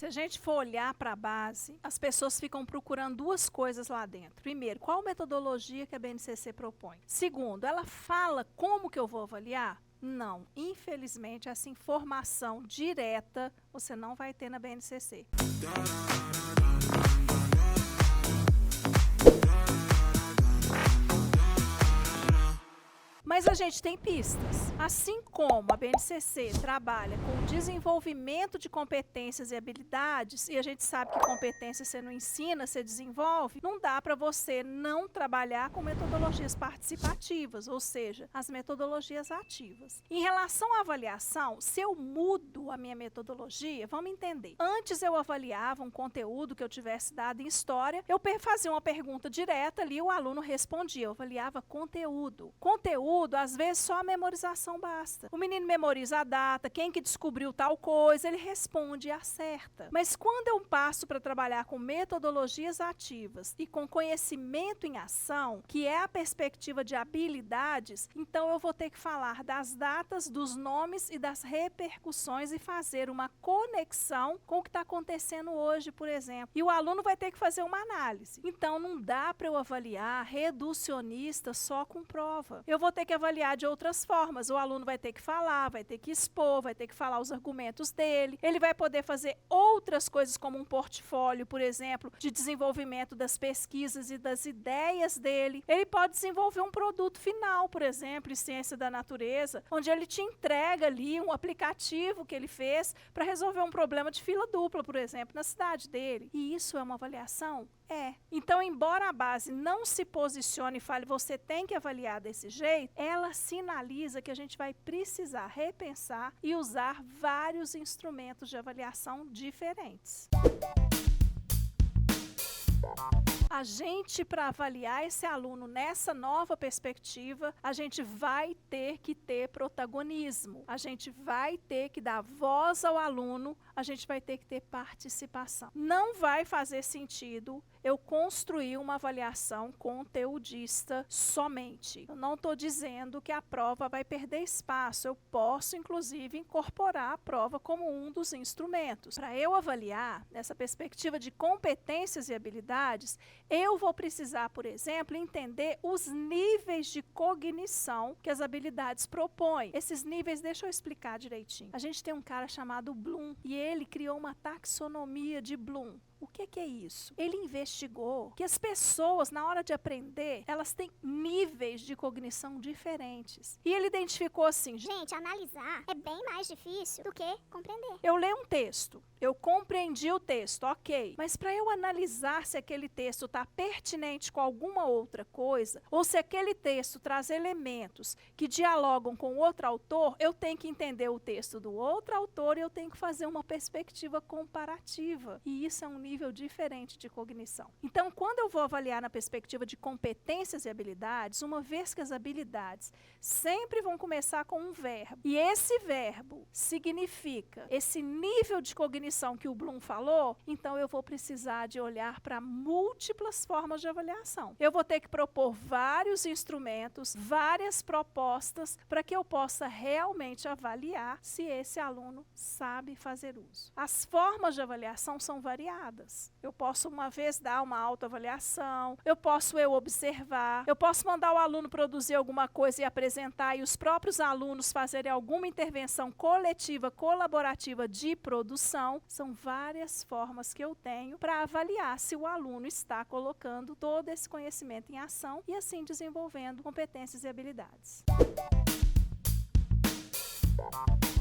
Se a gente for olhar para a base, as pessoas ficam procurando duas coisas lá dentro. Primeiro, qual metodologia que a BNCC propõe? Segundo, ela fala como que eu vou avaliar? Não, infelizmente, essa informação direta você não vai ter na BNCC. Mas a gente tem pistas. Assim como a BNCC trabalha com o desenvolvimento de competências e habilidades, e a gente sabe que competência você não ensina, você desenvolve, não dá para você não trabalhar com metodologias participativas, ou seja, as metodologias ativas. Em relação à avaliação, se eu mudo a minha metodologia, vamos entender. Antes eu avaliava um conteúdo que eu tivesse dado em história, eu fazia uma pergunta direta ali, o aluno respondia, eu avaliava conteúdo. Conteúdo, às vezes, só a memorização basta. O menino memoriza a data, quem que descobriu tal coisa, ele responde e acerta. Mas quando eu passo para trabalhar com metodologias ativas e com conhecimento em ação, que é a perspectiva de habilidades, então eu vou ter que falar das datas, dos nomes e das repercussões e fazer uma conexão com o que está acontecendo hoje, por exemplo. E o aluno vai ter que fazer uma análise. Então, não dá para eu avaliar reducionista só com prova. Eu vou ter que avaliar de outras formas. O aluno vai ter que falar, vai ter que expor, vai ter que falar os argumentos dele. Ele vai poder fazer outras coisas como um portfólio, por exemplo, de desenvolvimento das pesquisas e das ideias dele. Ele pode desenvolver um produto final, por exemplo, em ciência da natureza, onde ele te entrega ali um aplicativo que ele fez para resolver um problema de fila dupla, por exemplo, na cidade dele. E isso é uma avaliação? É. Então, embora a base não se posicione e fale, você tem que avaliar desse jeito, ela sinaliza que a gente vai precisar repensar e usar vários instrumentos de avaliação diferentes. A gente, para avaliar esse aluno nessa nova perspectiva, a gente vai ter que ter protagonismo, a gente vai ter que dar voz ao aluno, a gente vai ter que ter participação. Não vai fazer sentido eu construir uma avaliação conteudista somente. Eu não estou dizendo que a prova vai perder espaço, eu posso, inclusive, incorporar a prova como um dos instrumentos. Para eu avaliar, nessa perspectiva de competências e habilidades, eu vou precisar, por exemplo, entender os níveis de cognição que as habilidades propõem. Esses níveis, deixa eu explicar direitinho. A gente tem um cara chamado Bloom, e ele criou uma taxonomia de Bloom. O que é isso? Ele investigou que as pessoas, na hora de aprender, elas têm níveis de cognição diferentes. E ele identificou assim, Gente, analisar é bem mais difícil do que compreender. eu leio um texto, eu compreendi o texto, ok. Mas para eu analisar se aquele texto está pertinente com alguma outra coisa, ou se aquele texto traz elementos que dialogam com outro autor, eu tenho que entender o texto do outro autor e eu tenho que fazer uma perspectiva comparativa. E isso é um nível diferente de cognição. Então, quando eu vou avaliar na perspectiva de competências e habilidades, uma vez que as habilidades sempre vão começar com um verbo, e esse verbo significa esse nível de cognição que o Bloom falou, então eu vou precisar de olhar para múltiplas formas de avaliação. Eu vou ter que propor vários instrumentos, várias propostas, para que eu possa realmente avaliar se esse aluno sabe fazer uso. As formas de avaliação são variadas. Eu posso uma vez dar uma autoavaliação, eu posso observar, eu posso mandar o aluno produzir alguma coisa e apresentar e os próprios alunos fazerem alguma intervenção coletiva, colaborativa de produção. São várias formas que eu tenho para avaliar se o aluno está colocando todo esse conhecimento em ação e assim desenvolvendo competências e habilidades.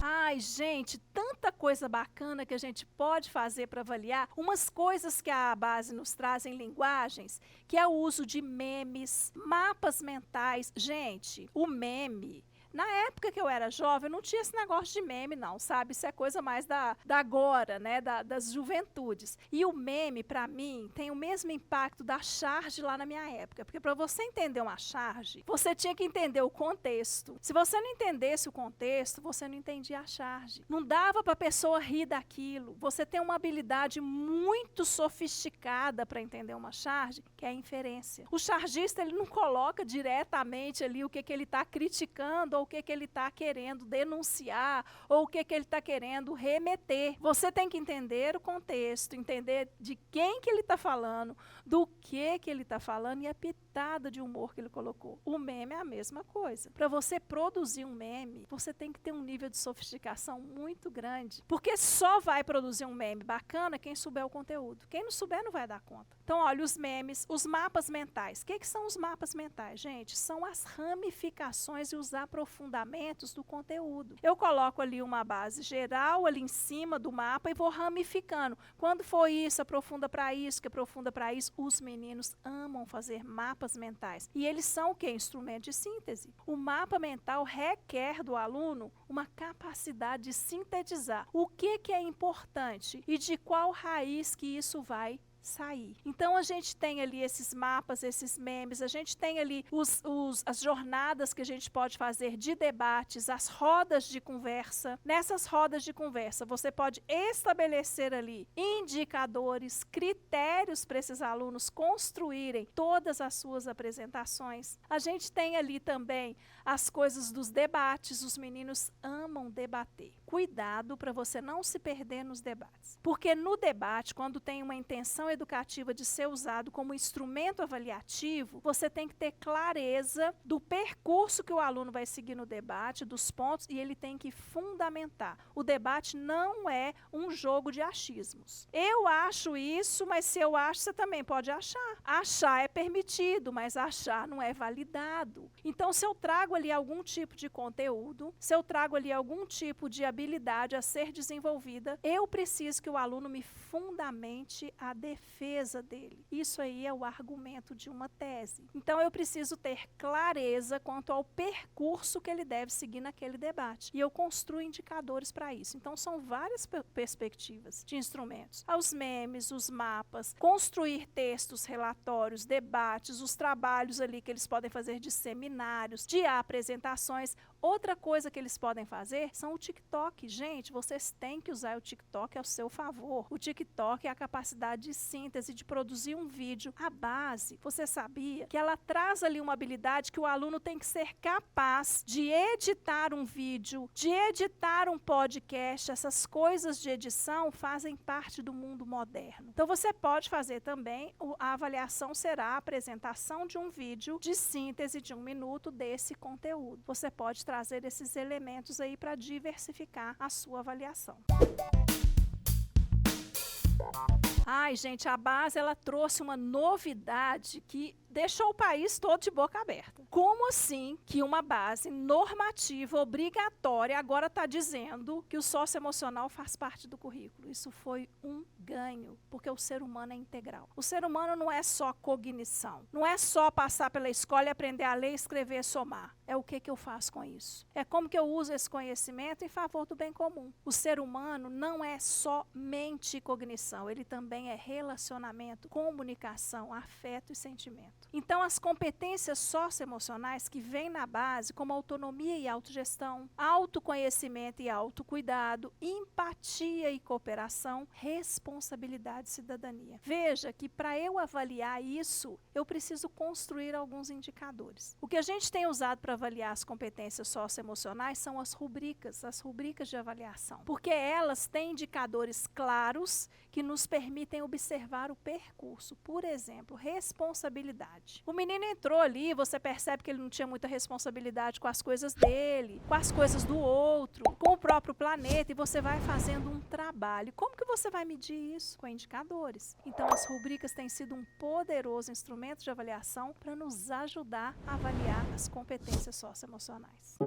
Ai, gente, tanta coisa bacana que a gente pode fazer para avaliar. Umas coisas que a base nos traz em linguagens, que é o uso de memes, mapas mentais. Gente, o meme... Na época que eu era jovem, não tinha esse negócio de meme, não, sabe? Isso é coisa mais da agora, né? Das juventudes. E o meme, para mim, tem o mesmo impacto da charge lá na minha época. Porque para você entender uma charge, você tinha que entender o contexto. Se você não entendesse o contexto, você não entendia a charge. Não dava para a pessoa rir daquilo. Você tem uma habilidade muito sofisticada para entender uma charge, que é a inferência. O chargista, ele não coloca diretamente ali o que ele está criticando ou o que ele está querendo denunciar ou o que ele está querendo remeter. Você tem que entender o contexto, entender de quem que ele está falando, do que ele está falando e a pitada de humor que ele colocou. O meme é a mesma coisa. Para você produzir um meme, você tem que ter um nível de sofisticação muito grande, porque só vai produzir um meme bacana quem souber o conteúdo. Quem não souber não vai dar conta. Então, olha, os memes, os mapas mentais. O que são os mapas mentais, gente? São as ramificações e os aprofundamentos do conteúdo. Eu coloco ali uma base geral ali em cima do mapa e vou ramificando. Quando for isso, aprofunda para isso, que aprofunda para isso. Os meninos amam fazer mapas mentais. E eles são o quê? Instrumento de síntese. O mapa mental requer do aluno uma capacidade de sintetizar o que é importante e de qual raiz que isso vai sair. Então, a gente tem ali esses mapas, esses memes, a gente tem ali as jornadas que a gente pode fazer de debates, as rodas de conversa. Nessas rodas de conversa, você pode estabelecer ali indicadores, critérios para esses alunos construírem todas as suas apresentações. A gente tem ali também as coisas dos debates, os meninos amam debater. Cuidado para você não se perder nos debates. Porque no debate, quando tem uma intenção educativa de ser usado como instrumento avaliativo, você tem que ter clareza do percurso que o aluno vai seguir no debate, dos pontos, e ele tem que fundamentar. O debate não é um jogo de achismos. Eu acho isso, mas se eu acho, você também pode achar. Achar é permitido, mas achar não é validado. Então, se eu trago ali algum tipo de conteúdo, se eu trago ali algum tipo de habilidade a ser desenvolvida, eu preciso que o aluno me fundamente a defesa dele. Isso aí é o argumento de uma tese. Então, eu preciso ter clareza quanto ao percurso que ele deve seguir naquele debate. E eu construo indicadores para isso. Então, são várias perspectivas de instrumentos. Os memes, os mapas, construir textos, relatórios, debates, os trabalhos ali que eles podem fazer de seminários, de apresentações. Outra coisa que eles podem fazer são o TikTok. Gente, vocês têm que usar o TikTok ao seu favor. O TikTok é a capacidade de síntese, de produzir um vídeo. A base, você sabia que ela traz ali uma habilidade que o aluno tem que ser capaz de editar um vídeo, de editar um podcast. Essas coisas de edição fazem parte do mundo moderno. Então, você pode fazer também, a avaliação será a apresentação de um vídeo de síntese de 1 minuto desse conteúdo. Você pode trazer esses elementos aí para diversificar a sua avaliação. Ai, gente, a base, ela trouxe uma novidade que deixou o país todo de boca aberta. Como assim que uma base normativa obrigatória agora está dizendo que o socioemocional faz parte do currículo? Isso foi um ganho, porque o ser humano é integral. O ser humano não é só cognição, não é só passar pela escola e aprender a ler, escrever e somar. É o que eu faço com isso. É como que eu uso esse conhecimento em favor do bem comum. O ser humano não é só mente e cognição, ele também é relacionamento, comunicação, afeto e sentimento. Então, as competências socioemocionais que vêm na base, como autonomia e autogestão, autoconhecimento e autocuidado, empatia e cooperação, responsabilidade e cidadania. Veja que para eu avaliar isso, eu preciso construir alguns indicadores. O que a gente tem usado para avaliar as competências socioemocionais são as rubricas de avaliação, porque elas têm indicadores claros que nos permitem observar o percurso. Por exemplo, responsabilidade. O menino entrou ali, você percebe que ele não tinha muita responsabilidade com as coisas dele, com as coisas do outro, com o próprio planeta, e você vai fazendo um trabalho. Como que você vai medir isso? Com indicadores. Então, as rubricas têm sido um poderoso instrumento de avaliação para nos ajudar a avaliar as competências socioemocionais.